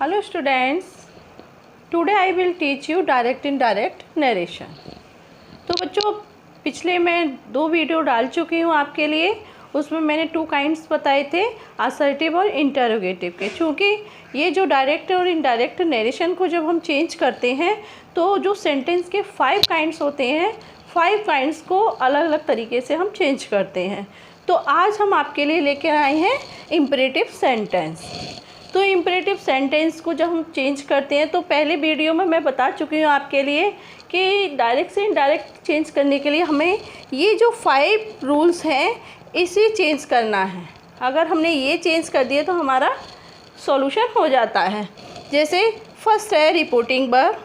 Hello students, today I will teach you direct indirect narration। तो बच्चों पिछले मैं 2 वीडियो डाल चुकी हूँ आपके लिए। उसमें मैंने 2 काइंड्स बताए थे, असर्टिव और इंटरोगेटिव के। चूँकि ये जो डायरेक्ट और इनडायरेक्ट नरेशन को जब हम चेंज करते हैं तो जो सेंटेंस के 5 काइंड्स होते हैं, 5 काइंड्स को अलग अलग तरीके से हम चेंज करते हैं। तो आज हम आपके लिए लेकर आए हैं इम्परेटिव सेंटेंस। तो इम्परेटिव सेंटेंस को जब हम चेंज करते हैं तो पहले वीडियो में मैं बता चुकी हूँ आपके लिए कि डायरेक्ट से इनडायरेक्ट चेंज करने के लिए हमें ये जो 5 रूल्स हैं इसे चेंज करना है। अगर हमने ये चेंज कर दिए तो हमारा सॉल्यूशन हो जाता है। जैसे फर्स्ट है रिपोर्टिंग वर्ब,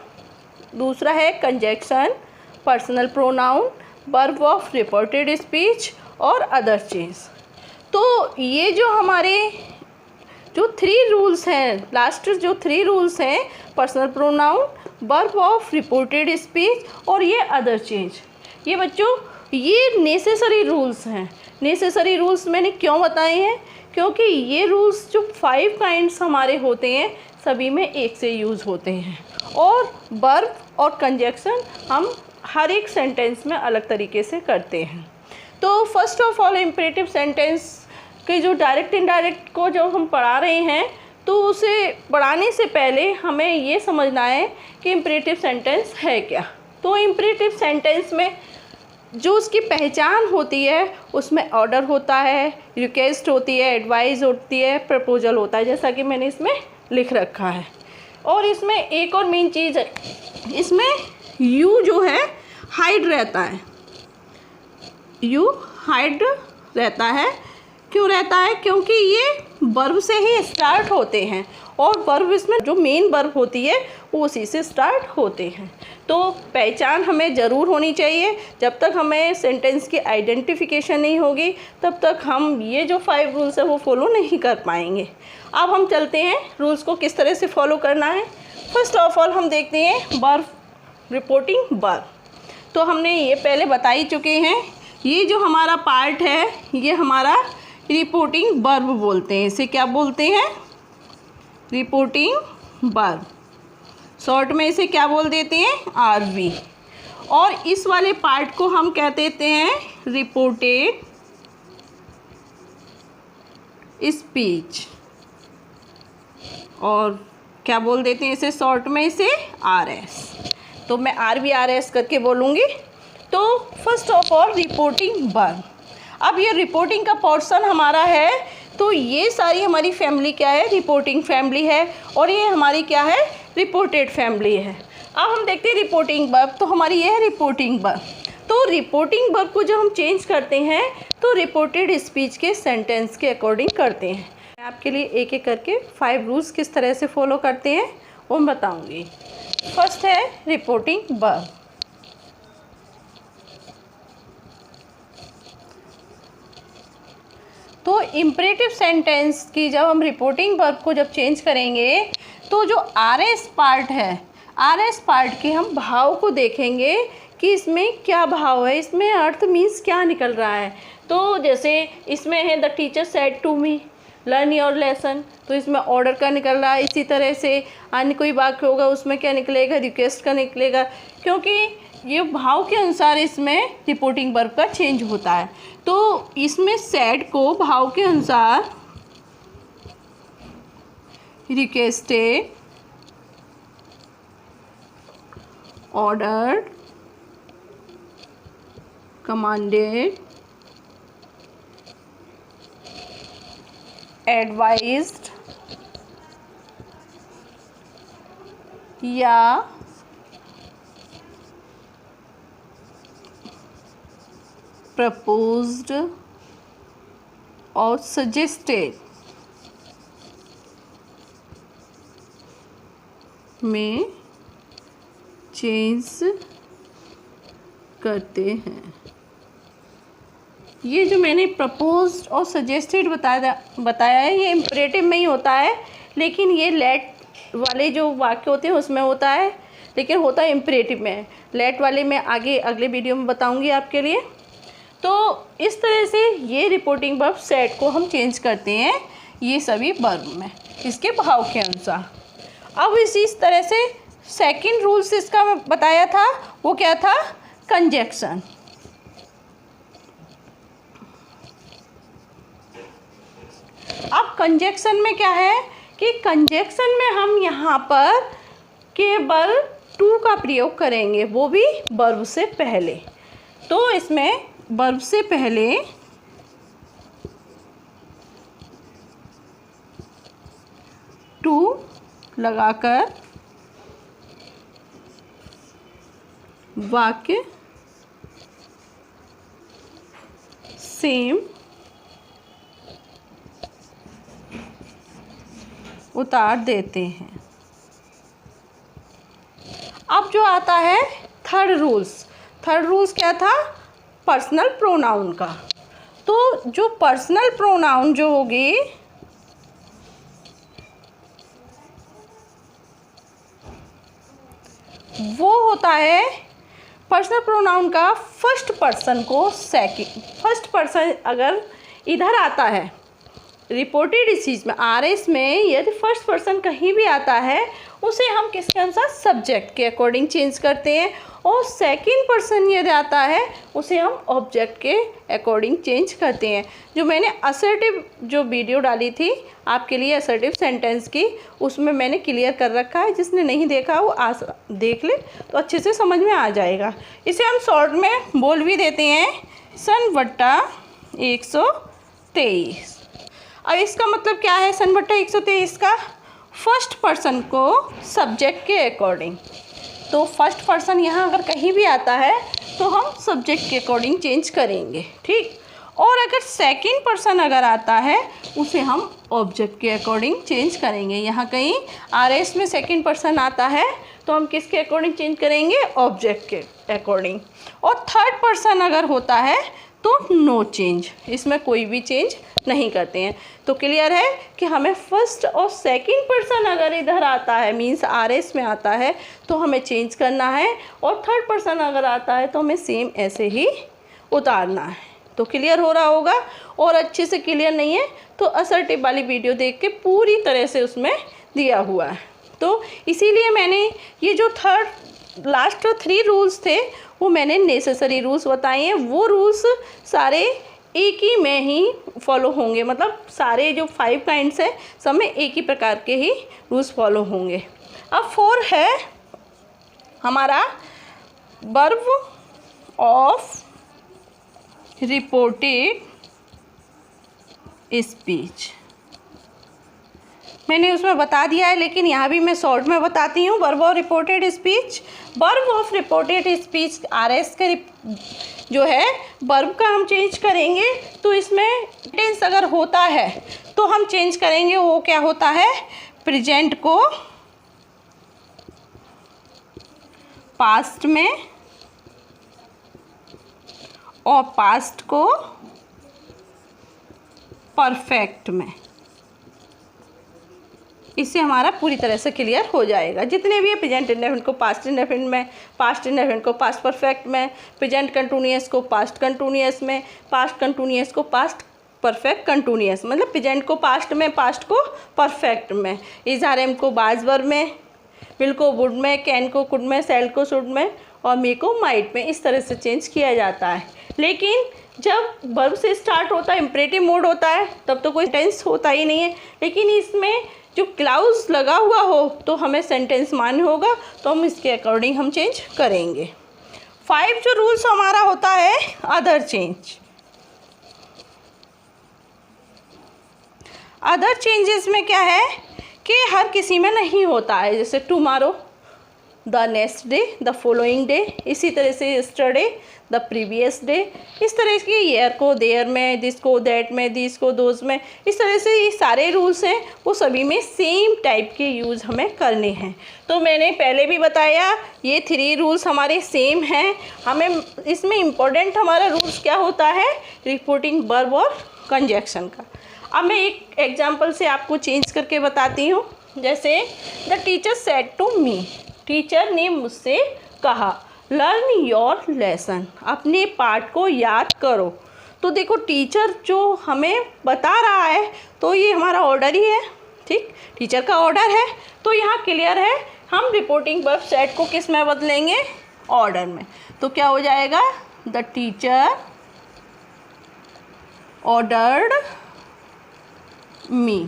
दूसरा है conjunction, personal pronoun, verb of reported speech और अदर चेंज। तो ये जो हमारे जो 3 रूल्स हैं, लास्ट जो 3 रूल्स हैं, personal pronoun, verb of reported speech और ये अदर चेंज, ये बच्चों ये नेसेसरी रूल्स हैं। नेसेसरी रूल्स मैंने क्यों बताए हैं? क्योंकि ये रूल्स जो 5 काइंड्स हमारे होते हैं सभी में एक से यूज़ होते हैं, और वर्ब और कंजक्शन हम हर एक सेंटेंस में अलग तरीके से करते हैं। तो first of all imperative sentence कि जो डायरेक्ट इनडायरेक्ट को जब हम पढ़ा रहे हैं तो उसे पढ़ाने से पहले हमें ये समझना है कि इम्परेटिव सेंटेंस है क्या। तो इम्परेटिव सेंटेंस में जो उसकी पहचान होती है उसमें ऑर्डर होता है, रिक्वेस्ट होती है, एडवाइस होती है, प्रपोजल होता है, जैसा कि मैंने इसमें लिख रखा है। और इसमें एक और मेन चीज़ है, इसमें यू जो है हाइड रहता है। यू हाइड रहता है। क्यों रहता है? क्योंकि ये वर्ब से ही स्टार्ट होते हैं और वर्ब इसमें जो मेन वर्ब होती है वो उसी से स्टार्ट होते हैं। तो पहचान हमें ज़रूर होनी चाहिए। जब तक हमें सेंटेंस की आइडेंटिफिकेशन नहीं होगी तब तक हम ये जो 5 रूल्स है वो फॉलो नहीं कर पाएंगे। अब हम चलते हैं रूल्स को किस तरह से फॉलो करना है। फर्स्ट ऑफ ऑल हम देखते हैं वर्ब, रिपोर्टिंग वर्ब। तो हमने ये पहले बता ही चुके हैं। ये जो हमारा पार्ट है ये हमारा रिपोर्टिंग वर्ब बोलते हैं। इसे क्या बोलते हैं? Reporting verb. शॉर्ट में इसे क्या बोल देते हैं? आरवी। और इस वाले पार्ट को हम कह देते हैं रिपोर्टेड स्पीच, और क्या बोल देते हैं इसे शॉर्ट में? इसे आरएस। तो मैं आरवी आरएस करके बोलूँगी। तो first of all reporting verb. अब ये रिपोर्टिंग का पोर्शन हमारा है तो ये सारी हमारी फैमिली क्या है? रिपोर्टिंग फैमिली है, और ये हमारी क्या है? रिपोर्टेड फैमिली है। अब हम देखते हैं रिपोर्टिंग वर्ब। तो हमारी ये है रिपोर्टिंग वर्ब। तो रिपोर्टिंग वर्ब को जब हम चेंज करते हैं तो रिपोर्टेड स्पीच के सेंटेंस के अकॉर्डिंग करते हैं। मैं आपके लिए एक एक करके 5 रूल्स किस तरह से फॉलो करते हैं वो मैं बताऊँगी। फर्स्ट है रिपोर्टिंग वर्ब। तो इम्परेटिव सेंटेंस की जब हम रिपोर्टिंग वर्ब को जब चेंज करेंगे तो जो आरएस पार्ट है, आरएस पार्ट के हम भाव को देखेंगे कि इसमें क्या भाव है, इसमें अर्थ मीन्स क्या निकल रहा है। तो जैसे इसमें है the teacher said to me learn your lesson, तो इसमें ऑर्डर का निकल रहा है। इसी तरह से अन्य कोई वाक्य होगा उसमें क्या निकलेगा? रिक्वेस्ट का निकलेगा, क्योंकि ये भाव के अनुसार इसमें रिपोर्टिंग वर्ब का चेंज होता है। तो इसमें सैड को भाव के अनुसार रिक्वेस्टेड, ऑर्डर्ड, कमांडेड, एडवाइज्ड या प्रपोज्ड और सजेस्टेड में चेंज करते हैं। ये जो मैंने प्रपोज्ड और सजेस्टेड बताया है ये इम्परेटिव में ही होता है, लेकिन ये लेट वाले जो वाक्य होते हैं उसमें होता है, लेकिन होता है इम्परेटिव में। लेट वाले मैं आगे अगले वीडियो में बताऊंगी आपके लिए। तो इस तरह से ये रिपोर्टिंग वर्ब सेट को हम चेंज करते हैं ये सभी वर्ब में इसके भाव के अनुसार। अब इस तरह से सेकंड रूल्स इसका मैं बताया था, वो क्या था, कंजक्शन। अब कंजक्शन में क्या है कि कंजक्शन में हम यहाँ पर केवल टू का प्रयोग करेंगे, वो भी वर्ब से पहले। तो इसमें वर्ब से पहले टू लगाकर वाक्य सेम उतार देते हैं। अब जो आता है थर्ड रूल्स क्या था, पर्सनल प्रोनाउन का। तो जो पर्सनल प्रोनाउन जो होगी वो होता है पर्सनल प्रोनाउन का फर्स्ट पर्सन को सेकंड, फर्स्ट पर्सन अगर इधर आता है रिपोर्टेड चीज़ में, आरएस में यदि फर्स्ट पर्सन कहीं भी आता है उसे हम किसके अनुसार, सब्जेक्ट के अकॉर्डिंग चेंज करते हैं। और सेकंड पर्सन यदि आता है उसे हम ऑब्जेक्ट के अकॉर्डिंग चेंज करते हैं। जो मैंने असर्टिव जो वीडियो डाली थी आपके लिए असर्टिव सेंटेंस की, उसमें मैंने क्लियर कर रखा है, जिसने नहीं देखा वो देख ले तो अच्छे से समझ में आ जाएगा। इसे हम शॉर्ट में बोल भी देते हैं, सन बट्टा 123। अब इसका मतलब क्या है, सन बट्टा 123 का फर्स्ट पर्सन को सब्जेक्ट के अकॉर्डिंग। तो फर्स्ट पर्सन यहाँ अगर कहीं भी आता है तो हम सब्जेक्ट के अकॉर्डिंग चेंज करेंगे, ठीक। और अगर सेकंड पर्सन अगर आता है उसे हम ऑब्जेक्ट के अकॉर्डिंग चेंज करेंगे। यहाँ कहीं आरएस में सेकंड पर्सन आता है तो हम किसके अकॉर्डिंग चेंज करेंगे, ऑब्जेक्ट के अकॉर्डिंग। और थर्ड पर्सन अगर होता है तो नो चेंज, इसमें कोई भी चेंज नहीं करते हैं। तो क्लियर है कि हमें फर्स्ट और सेकंड पर्सन अगर इधर आता है मीन्स आरएस में आता है तो हमें चेंज करना है, और थर्ड पर्सन अगर आता है तो हमें सेम ऐसे ही उतारना है। तो क्लियर हो रहा होगा। और अच्छे से क्लियर नहीं है तो असर्टिव वाली वीडियो देख के पूरी तरह से उसमें दिया हुआ है। तो इसीलिए मैंने ये जो लास्ट 3 रूल्स थे वो मैंने नेसेसरी रूल्स बताए हैं। वो रूल्स सारे एक ही में ही फॉलो होंगे, मतलब सारे जो 5 काइंड्स हैं सब में एक ही प्रकार के ही रूल्स फॉलो होंगे। अब 4 है हमारा वर्ब ऑफ रिपोर्टेड स्पीच। मैंने उसमें बता दिया है लेकिन यहाँ भी मैं शॉर्ट में बताती हूँ। Verb of reported speech, verb of reported speech RS के जो है वर्ब का हम चेंज करेंगे। तो इसमें टेंस अगर होता है तो हम चेंज करेंगे, वो क्या होता है, प्रेजेंट को पास्ट में और पास्ट को परफेक्ट में। इससे हमारा पूरी तरह से क्लियर हो जाएगा। जितने भी है प्रेजेंट इंडेफिनिट को पास्ट इंडेफिनिट में, पास्ट इंडेफिनिट को पास्ट परफेक्ट में, प्रेजेंट कंटिन्यूअस को पास्ट कंटिन्यूअस में, पास्ट कंटिन्यूअस को पास्ट परफेक्ट कंटिन्यूअस, मतलब प्रेजेंट को पास्ट में, पास्ट को परफेक्ट में, इज़हार को बाज वर्ब में, विल को वुड में, कैन को कुड में, सेल को शुड में और मे को माइट में। इस तरह से चेंज किया जाता है। लेकिन जब वर्ब से स्टार्ट होता है, इम्परेटिव मोड होता है, तब तो कोई टेंस होता ही नहीं है। लेकिन इसमें जो क्लाउज लगा हुआ हो तो हमें सेंटेंस मान्य होगा, तो हम इसके अकॉर्डिंग हम चेंज करेंगे। 5 जो रूल्स हमारा होता है अदर चेंज। अदर चेंजेस में क्या है कि हर किसी में नहीं होता है, जैसे tomorrow, the next day, the following day, इसी तरह से यस्टरडे, द प्रीवियस डे, इस तरह की ईयर को देयर में, दिस को दैट में, दिस को दोज में, इस तरह से ये सारे रूल्स हैं वो सभी में सेम टाइप के यूज़ हमें करने हैं। तो मैंने पहले भी बताया ये 3 रूल्स हमारे सेम हैं। हमें इसमें इम्पोर्टेंट हमारा रूल्स क्या होता है, रिपोर्टिंग वर्ब और कंजक्शन का। अब मैं एक एग्जाम्पल से आपको चेंज करके बताती हूँ। जैसे the teacher said to me, teacher ने मुझसे कहा, लर्न योर लेसन, अपने पाठ को याद करो। तो देखो टीचर जो हमें बता रहा है तो ये हमारा ऑर्डर ही है, ठीक, टीचर का ऑर्डर है। तो यहाँ क्लियर है, हम रिपोर्टिंग वर्ब सेट को किस में बदलेंगे, ऑर्डर में। तो क्या हो जाएगा, द टीचर ऑर्डर्ड मी।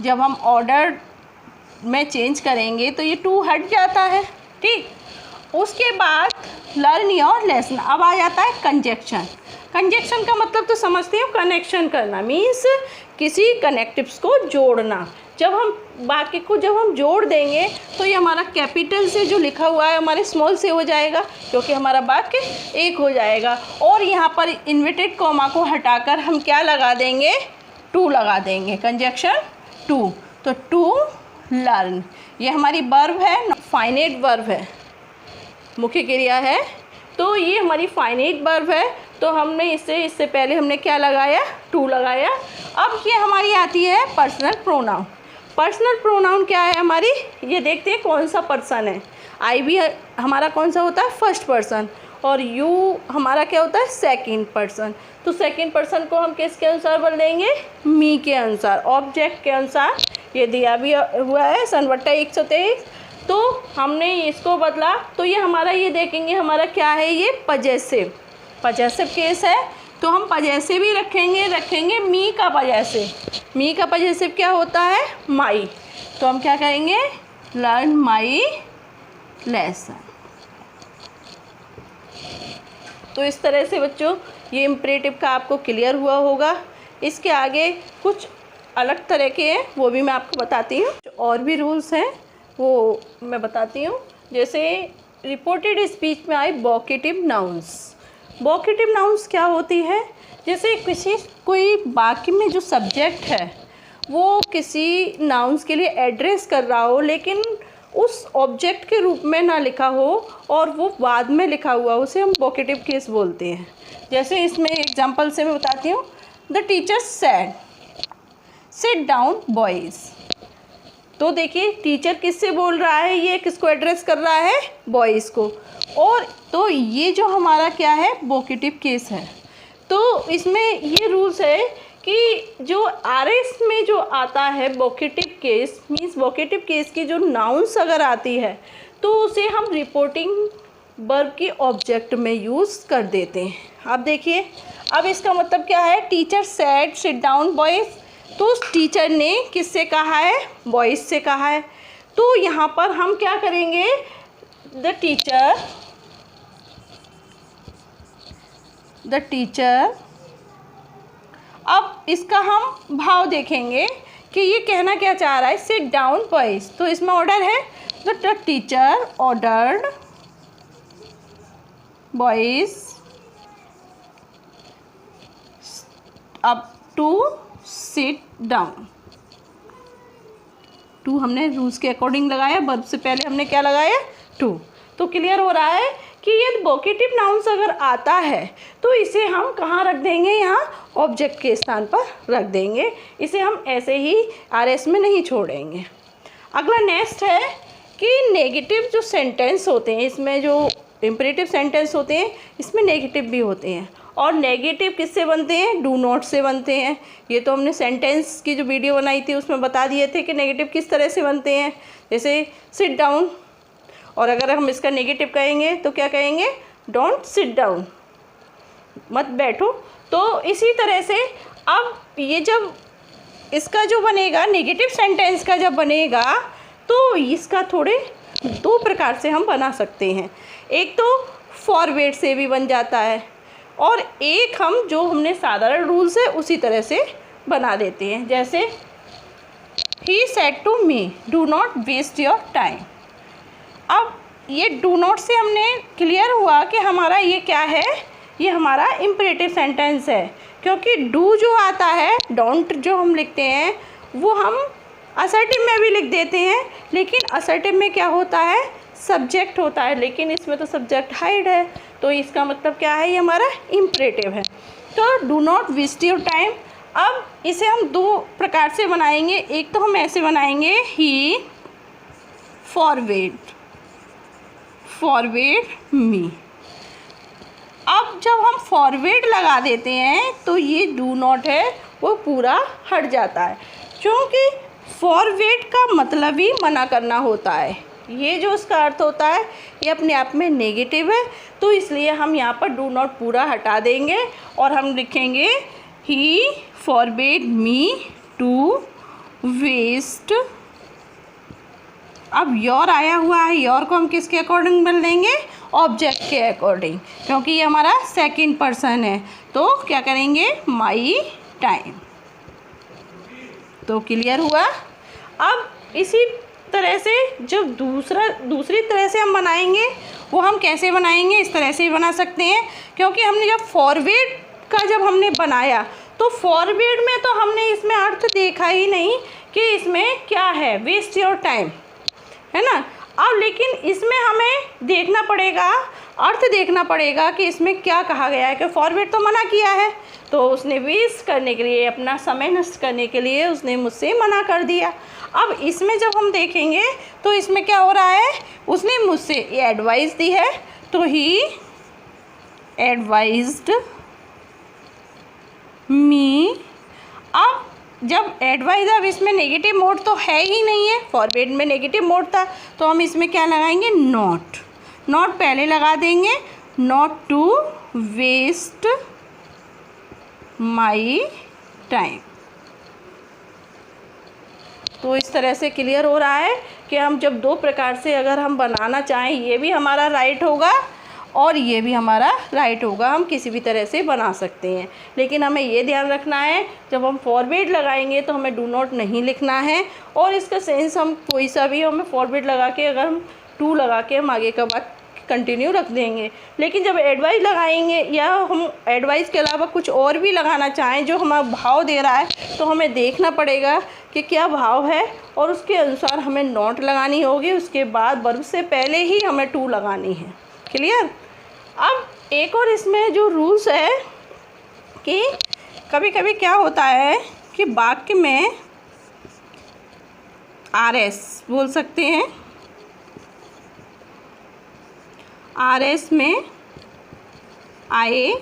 जब हम ऑर्डर में चेंज करेंगे तो ये टू हट जाता है, ठीक। उसके बाद लर्न योर लेसन, अब आ जाता है कंजक्शन। कंजक्शन का मतलब तो समझते हो, कनेक्शन करना, मीन्स किसी कनेक्टिव्स को जोड़ना। जब हम जोड़ देंगे तो ये हमारा कैपिटल से जो लिखा हुआ है हमारे स्मॉल से हो जाएगा, क्योंकि हमारा वाक्य एक हो जाएगा। और यहाँ पर इन्वर्टेड कॉमा को हटाकर हम क्या लगा देंगे, टू लगा देंगे, कंजक्शन टू। तो टू लर्न, ये हमारी वर्ब है, फाइनाइट वर्ब है, मुख्य क्रिया है। तो ये हमारी फाइनाइट वर्ब है, तो हमने इससे पहले हमने क्या लगाया, टू लगाया। अब ये हमारी आती है पर्सनल प्रोनाउन। पर्सनल प्रोनाउन क्या है हमारी, ये देखते हैं कौन सा पर्सन है। आई भी हमारा कौन सा होता है, फर्स्ट पर्सन, और यू हमारा क्या होता है, सेकंड पर्सन। तो सेकंड पर्सन को हम किसके अनुसार बदलेंगे, मी के अनुसार, ऑब्जेक्ट के अनुसार। ये दिया भी हुआ है सनवट्टा 123, तो हमने इसको बदला। तो ये हमारा, ये देखेंगे हमारा क्या है, ये पजेसिव केस है। तो हम पजेसिव ही रखेंगे मी का पजेसिव। मी का पजेसिव क्या होता है, माई। तो हम क्या करेंगे, लर्न माई लेसन। तो इस तरह से बच्चों ये इम्परेटिव का आपको क्लियर हुआ होगा। इसके आगे कुछ अलग तरह के हैं, वो भी मैं आपको बताती हूँ। और भी रूल्स हैं वो मैं बताती हूँ। जैसे रिपोर्टेड स्पीच में आए वोकेटिव नाउन्स। वोकेटिव नाउन्स क्या होती है, जैसे कोई वाक्य में जो सब्जेक्ट है वो किसी नाउन्स के लिए एड्रेस कर रहा हो, लेकिन उस ऑब्जेक्ट के रूप में ना लिखा हो और वो बाद में लिखा हुआ, उसे हम वोकेटिव केस बोलते हैं। जैसे इसमें एग्जांपल से मैं बताती हूँ। The teacher said sit down boys. तो देखिए टीचर किससे बोल रहा है, ये किसको एड्रेस कर रहा है, बॉयज़ को। और तो ये जो हमारा क्या है, वोकेटिव केस है। तो इसमें ये रूल्स है कि जो आरएस में जो आता है vocative case, means vocative case की जो नाउन्स अगर आती है तो उसे हम रिपोर्टिंग वर्ब की ऑब्जेक्ट में यूज़ कर देते हैं। अब देखिए, अब इसका मतलब क्या है, teacher said sit down boys. तो उस टीचर ने किससे कहा है, बॉयज़ से कहा है। तो यहाँ पर हम क्या करेंगे, द टीचर। अब इसका हम भाव देखेंगे कि ये कहना क्या चाह रहा है, सिट डाउन बॉयज़। तो इसमें ऑर्डर है, द टीचर ऑर्डर्ड बॉयज़ अब टू सिट डाउन। टू हमने रूल्स के अकॉर्डिंग लगाया, वर्ब से पहले हमने क्या लगाया, टू। तो क्लियर हो रहा है कि ये वोकेटिव नाउन्स अगर आता है तो इसे हम कहाँ रख देंगे, यहाँ ऑब्जेक्ट के स्थान पर रख देंगे। इसे हम ऐसे ही आरएस में नहीं छोड़ेंगे। अगला नेक्स्ट है कि नेगेटिव जो सेंटेंस होते हैं, इसमें जो इम्परेटिव सेंटेंस होते हैं इसमें नेगेटिव भी होते हैं। और नेगेटिव किससे बनते हैं, डू नॉट से बनते हैं। ये तो हमने सेंटेंस की जो वीडियो बनाई थी उसमें बता दिए थे कि नेगेटिव किस तरह से बनते हैं। जैसे सिट डाउन, और अगर हम इसका नेगेटिव कहेंगे तो क्या कहेंगे, डोंट सिट डाउन, मत बैठो। तो इसी तरह से अब ये जब इसका जो बनेगा, नेगेटिव सेंटेंस का जब बनेगा तो इसका थोड़े दो प्रकार से हम बना सकते हैं। एक तो फॉरवर्ड से भी बन जाता है, और एक हम जो हमने साधारण रूल्स है उसी तरह से बना देते हैं। जैसे he said to me do not waste your time. अब ये डू नॉट से हमने क्लियर हुआ कि हमारा ये क्या है, ये हमारा इम्परेटिव सेंटेंस है, क्योंकि डू जो आता है, डोंट जो हम लिखते हैं वो हम असर्टिव में भी लिख देते हैं, लेकिन असर्टिव में क्या होता है, सब्जेक्ट होता है, लेकिन इसमें तो सब्जेक्ट हाइड है। तो इसका मतलब क्या है, ये हमारा इम्परेटिव है। तो do not waste your time. अब इसे हम दो प्रकार से बनाएंगे। एक तो हम ऐसे बनाएंगे, ही फॉरवर्ड मी। अब जब हम फॉरवर्ड लगा देते हैं तो ये डू नॉट है वो पूरा हट जाता है, क्योंकि फॉरवर्ड का मतलब ही मना करना होता है। ये जो उसका अर्थ होता है ये अपने आप में नेगेटिव है, तो इसलिए हम यहाँ पर डू नॉट पूरा हटा देंगे और हम लिखेंगे ही फॉरबेड मी टू वेस्ट। अब योर आया हुआ है, योर को हम किसके अकॉर्डिंग बदल देंगे? ऑब्जेक्ट के अकॉर्डिंग, क्योंकि ये हमारा सेकंड पर्सन है। तो क्या करेंगे? माई टाइम। तो क्लियर हुआ। अब इसी तरह से जब दूसरी तरह से हम बनाएंगे, वो हम कैसे बनाएंगे? इस तरह से ही बना सकते हैं, क्योंकि हमने जब फॉरवर्ड का जब हमने बनाया तो फॉरवर्ड में तो हमने इसमें अर्थ देखा ही नहीं कि इसमें क्या है, वेस्ट योर टाइम, है ना। अब लेकिन इसमें हमें देखना पड़ेगा, अर्थ देखना पड़ेगा कि इसमें क्या कहा गया है। कि फॉरवर्ड तो मना किया है, तो उसने वेस्ट करने के लिए, अपना समय नष्ट करने के लिए उसने मुझसे मना कर दिया। अब इसमें जब हम देखेंगे तो इसमें क्या हो रहा है? उसने मुझसे एडवाइस दी है, तो ही एडवाइज्ड मी। अब जब एडवाइस, अब इसमें नेगेटिव मोड तो है ही नहीं है, फॉरवर्ड में नेगेटिव मोड था, तो हम इसमें क्या लगाएंगे? नॉट। नॉट पहले लगा देंगे, not to waste my time. तो इस तरह से क्लियर हो रहा है कि हम जब दो प्रकार से अगर हम बनाना चाहें, ये भी हमारा राइट होगा और ये भी हमारा राइट होगा, हम किसी भी तरह से बना सकते हैं। लेकिन हमें ये ध्यान रखना है, जब हम फॉरवर्ड लगाएंगे तो हमें डू नॉट नहीं लिखना है, और इसका सेंस हम कोई सा भी हमें फॉरवर्ड लगा के, अगर हम टू लगा के हम आगे का बात कंटिन्यू रख देंगे। लेकिन जब एडवाइस लगाएंगे या हम एडवाइस के अलावा कुछ और भी लगाना चाहें जो हमारा भाव दे रहा है, तो हमें देखना पड़ेगा कि क्या भाव है, और उसके अनुसार हमें नॉट लगानी होगी। उसके बाद वर्ब से पहले ही हमें टू लगानी है। क्लियर। अब एक और इसमें जो रूल्स है कि कभी कभी क्या होता है कि वाक्य में RS बोल सकते हैं, RS में आए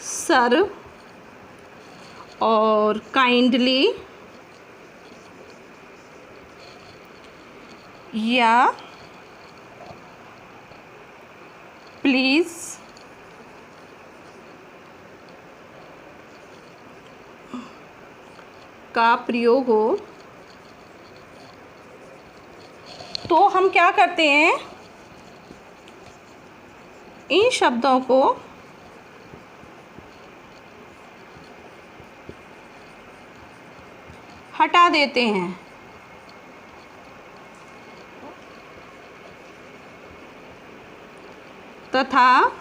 सर और काइंडली या प्लीज़ का प्रयोग हो, तो हम क्या करते हैं? इन शब्दों को हटा देते हैं। तथा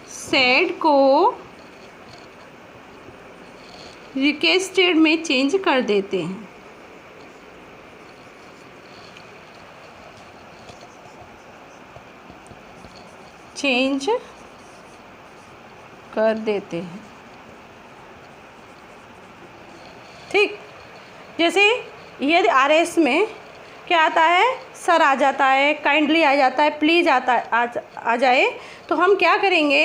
सेड को रिक्वेस्टेड में चेंज कर देते हैं। चेंज कर देते हैं। ठीक। जैसे यदि RS में क्या आता है? सर आ जाता है, काइंडली आ जाता है, प्लीज़ आ जाए, तो हम क्या करेंगे?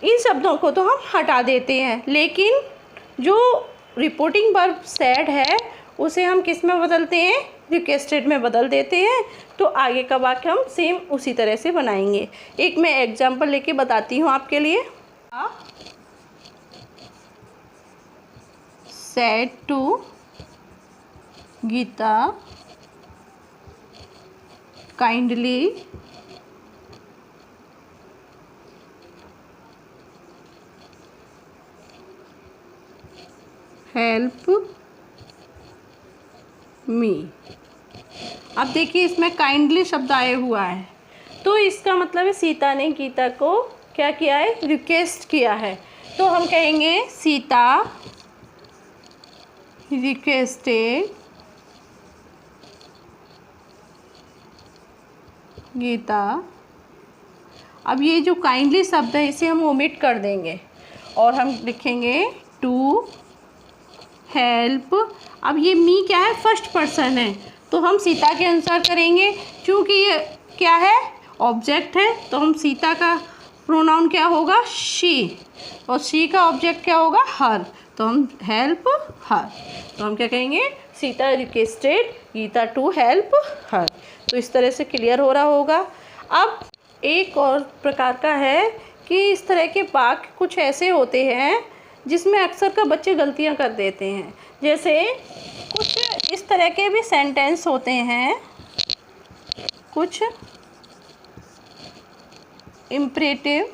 इन शब्दों को तो हम हटा देते हैं, लेकिन जो रिपोर्टिंग वर्ब सेड है उसे हम किस में बदलते हैं? रिक्वेस्टेड में बदल देते हैं। तो आगे का वाक्य हम सेम उसी तरह से बनाएंगे। एक मैं एग्जांपल लेके बताती हूँ आपके लिए। Said to Geeta kindly help me. अब देखिए इसमें काइंडली शब्द आया हुआ है, तो इसका मतलब है सीता ने गीता को क्या किया है? रिक्वेस्ट किया है। तो हम कहेंगे सीता रिक्वेस्टेड गीता। अब ये जो काइंडली शब्द है इसे हम ओमिट कर देंगे और हम लिखेंगे टू हेल्प। अब ये मी क्या है? फर्स्ट पर्सन है, तो हम सीता के अनुसार करेंगे। क्योंकि ये क्या है? ऑब्जेक्ट है, तो हम सीता का प्रोनाउन क्या होगा? शी, और शी का ऑब्जेक्ट क्या होगा? हर। तो हम हेल्प हर, तो हम क्या कहेंगे, Sita requested Geeta to help her. तो इस तरह से क्लियर हो रहा होगा। अब एक और प्रकार का है कि इस तरह के वाक्य कुछ ऐसे होते हैं जिसमें अक्सर का बच्चे गलतियां कर देते हैं। जैसे कुछ इस तरह के भी सेंटेंस होते हैं, कुछ इम्परेटिव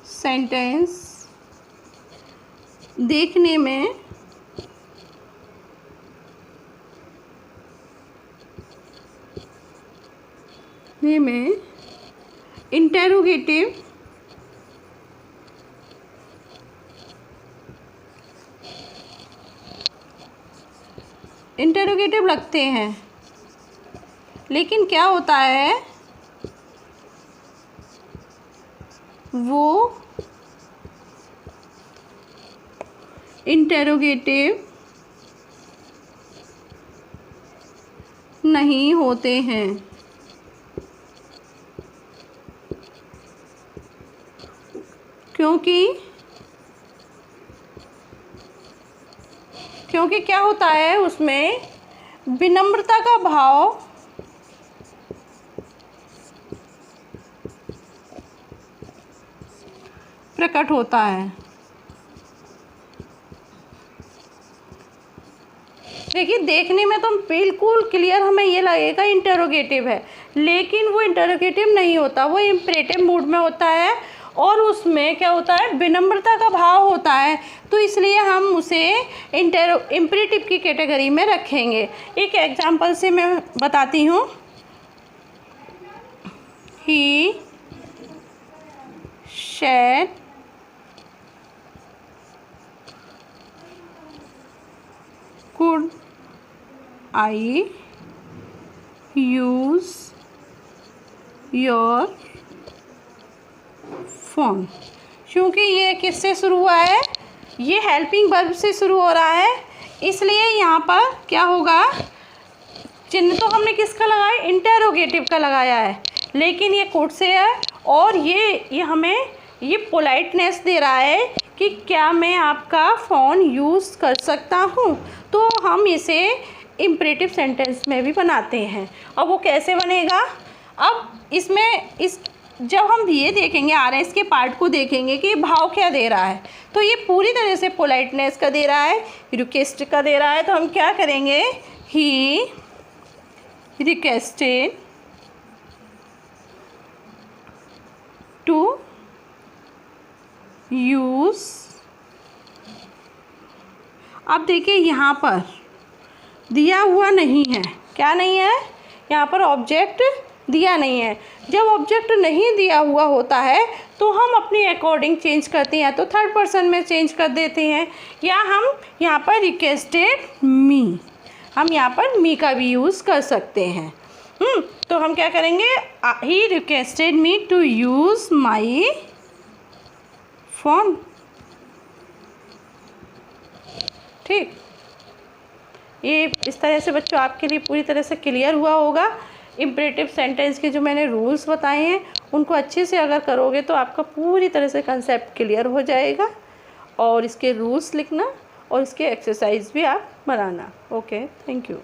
सेंटेंस देखने में इंटेरोगेटिव लगते हैं, लेकिन क्या होता है, वो इंटेरोगेटिव नहीं होते हैं। क्योंकि क्या होता है, उसमें विनम्रता का भाव प्रकट होता है। देखिए, देखने में तो बिल्कुल क्लियर हमें ये लगेगा इंटरोगेटिव है, लेकिन वो इंटरोगेटिव नहीं होता, वो इम्परेटिव मूड में होता है और उसमें क्या होता है, विनम्रता का भाव होता है। तो इसलिए हम उसे इम्परेटिव की कैटेगरी में रखेंगे। एक एग्जांपल से मैं बताती हूँ। ही shade could I use your phone? क्योंकि ये किससे शुरू हुआ है, ये हेल्पिंग वर्ब से शुरू हो रहा है, इसलिए यहाँ पर क्या होगा, चिन्ह तो हमने किसका लगाया, इंटेरोगेटिव का लगाया है, लेकिन ये कोड से है और ये हमें ये पोलाइटनेस दे रहा है कि क्या मैं आपका फ़ोन यूज़ कर सकता हूँ। तो हम इसे इम्परेटिव सेंटेंस में भी बनाते हैं। और वो कैसे बनेगा, अब इसमें जब हम ये देखेंगे, आरएस के पार्ट को देखेंगे कि भाव क्या दे रहा है, तो ये पूरी तरह से पोलाइटनेस का दे रहा है, रिक्वेस्ट का दे रहा है। तो हम क्या करेंगे, ही रिक्वेस्टेड टू यूज़। अब देखिए, यहाँ पर दिया हुआ नहीं है, क्या नहीं है, यहाँ पर ऑब्जेक्ट दिया नहीं है। जब ऑब्जेक्ट नहीं दिया हुआ होता है तो हम अपनी अकॉर्डिंग चेंज करते हैं, तो थर्ड पर्सन में चेंज कर देते हैं, या हम यहाँ पर रिक्वेस्टेड मी, हम यहाँ पर मी का भी यूज़ कर सकते हैं। तो हम क्या करेंगे, he requested me to use my phone. ठीक, ये इस तरह से बच्चों आपके लिए पूरी तरह से क्लियर हुआ होगा। इम्परेटिव सेंटेंस के जो मैंने रूल्स बताए हैं उनको अच्छे से अगर करोगे तो आपका पूरी तरह से कंसेप्ट क्लियर हो जाएगा। और इसके रूल्स लिखना और इसके एक्सरसाइज भी आप बनाना। Okay, thank you.